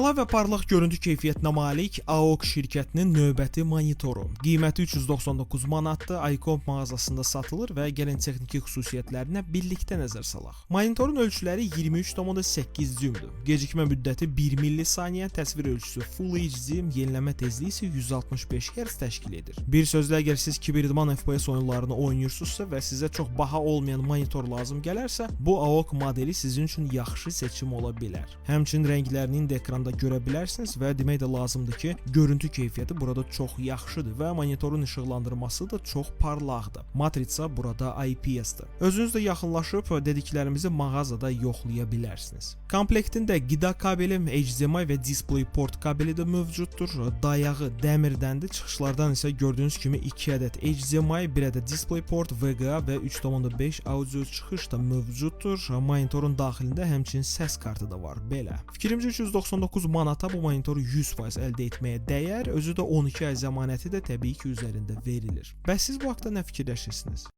Əla və parlaq görüntü keyfiyyətinə malik AOC şirkətinin növbəti monitoru. Qiyməti 399 manatdır, iComp mağazasında satılır və gəlin texniki xüsusiyyətlərinə birlikdə nəzər salaq. Monitorun ölçüləri 23,8 düymdür. Gecikmə müddəti 1 millisaniyə, təsvir ölçüsü Full HD, yeniləmə tezliyi isə 165 Hz təşkil edir. Bir sözlə, əgər siz kiberidman FPS oyunlarını oynayırsınızsa və sizə çox baha olmayan monitor lazım gələrsə, bu AOC modeli sizin üçün yaxşı seçim ola bilər. Həmçinin rənglərinin də ekranda görə bilərsiniz və demək də lazımdır ki, görüntü keyfiyyəti burada çox yaxşıdır və monitorun işıqlandırması da çox parlaqdır. Matrica burada IPS-dir. Özünüz də yaxınlaşıb dediklərimizi mağazada yoxlaya bilərsiniz. Komplektində qida kabeli, HDMI və DisplayPort kabeli də mövcuddur. Dayağı dəmirdəndir. Çıxışlardan isə gördüyünüz kimi 2 ədəd HDMI, 1 ədəd DisplayPort, VGA və 3.5 audio çıxış da mövcuddur. Monitorun daxilində həmçinin səs kartı da var. Belə. Fikrimcə 399 manata bu monitoru 100% əldə etməyə dəyər. Özü də 12 ay zəmanəti də təbii ki üzərində verilir. Bəs siz bu haqda nə fikirləşirsiniz?